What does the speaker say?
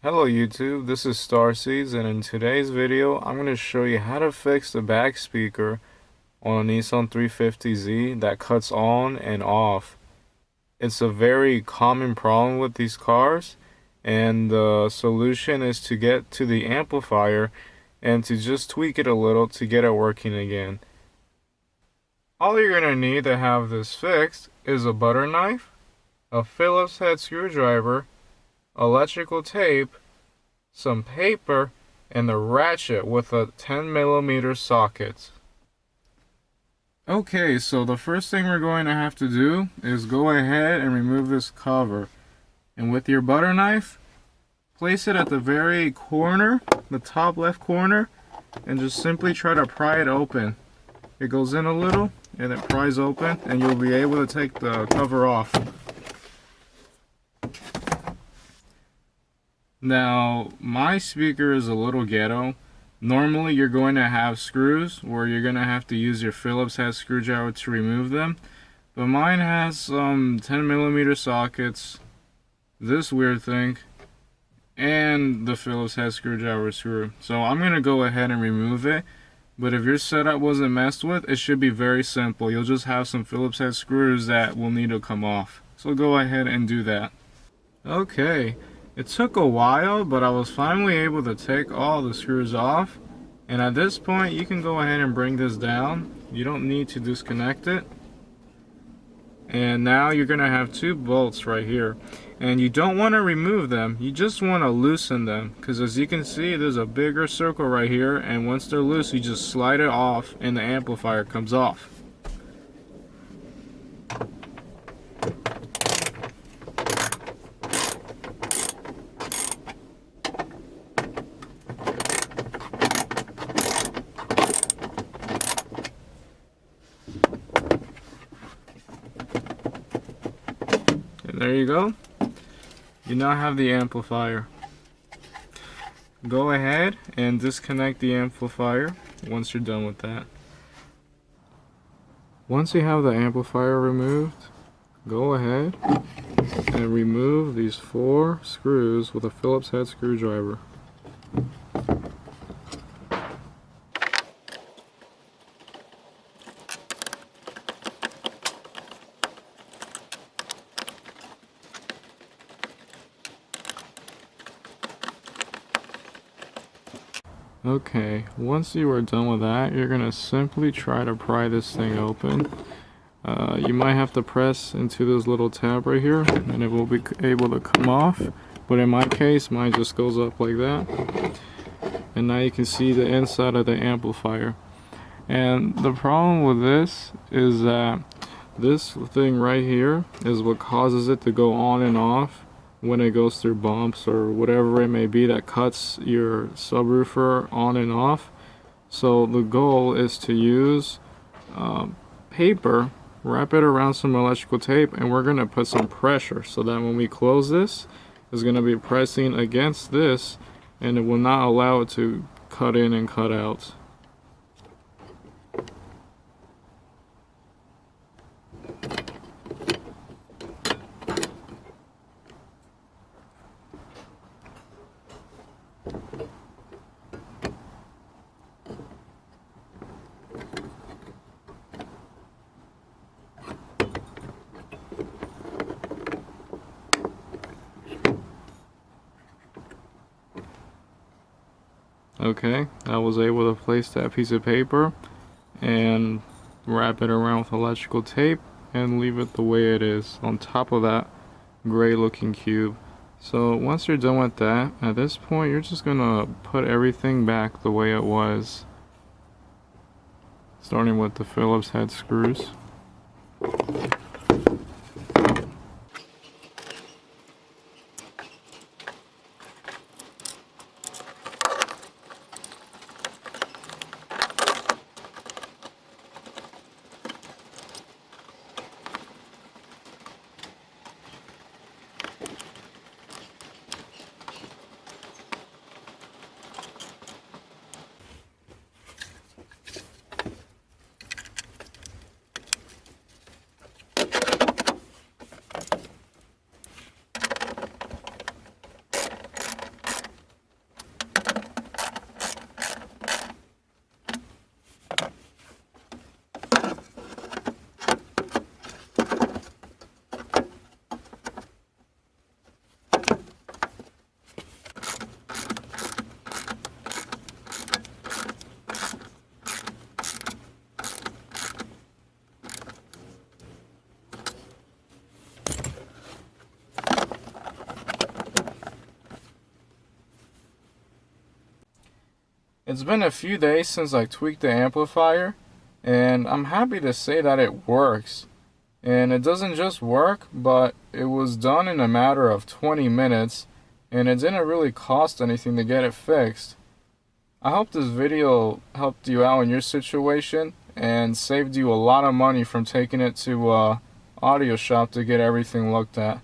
Hello YouTube, this is StarSedz, and in today's video I'm going to show you how to fix the back speaker on a Nissan 350z that cuts on and off. It's a very common problem with these cars, and the solution is to get to the amplifier and to just tweak it a little to get it working again. All you're going to need to have this fixed is a butter knife, a Phillips head screwdriver, electrical tape, some paper, and the ratchet with a 10mm socket. Okay, so the first thing we're going to have to do is go ahead and remove this cover. And with your butter knife, place it at the very corner, the top left corner, and just simply try to pry it open. It goes in a little and it pries open, and you'll be able to take the cover off. Now, my speaker is a little ghetto. Normally, you're going to have screws where you're going to have to use your Phillips head screwdriver to remove them. But mine has some 10mm sockets, this weird thing, and the Phillips head screwdriver screw. So I'm going to go ahead and remove it. But if your setup wasn't messed with, it should be very simple. You'll just have some Phillips head screws that will need to come off. So go ahead and do that. Okay. It took a while, but I was finally able to take all the screws off. And at this point, you can go ahead and bring this down. You don't need to disconnect it. And now you're going to have two bolts right here. And you don't want to remove them. You just want to loosen them. Because as you can see, there's a bigger circle right here. And once they're loose, you just slide it off and the amplifier comes off. There you go. You now have the amplifier. Go ahead and disconnect the amplifier once you're done with that. Once you have the amplifier removed, go ahead and remove these 4 screws with a Phillips head screwdriver. Okay, once you are done with that, you're going to simply try to pry this thing open. You might have to press into this little tab right here and it will be able to come off. But in my case, mine just goes up like that. And now you can see the inside of the amplifier. And the problem with this is that this thing right here is what causes it to go on and off when it goes through bumps or whatever it may be that cuts your subwoofer on and off. So the goal is to use paper, wrap it around some electrical tape, and we're going to put some pressure so that when we close this, it's going to be pressing against this and it will not allow it to cut in and cut out. Okay, I was able to place that piece of paper and wrap it around with electrical tape and leave it the way it is on top of that gray looking cube. So once you're done with that, at this point you're just gonna put everything back the way it was, starting with the Phillips head screws. It's been a few days since I tweaked the amplifier, and I'm happy to say that it works. And it doesn't just work, but it was done in a matter of 20 minutes, and it didn't really cost anything to get it fixed. I hope this video helped you out in your situation and saved you a lot of money from taking it to audio shop to get everything looked at.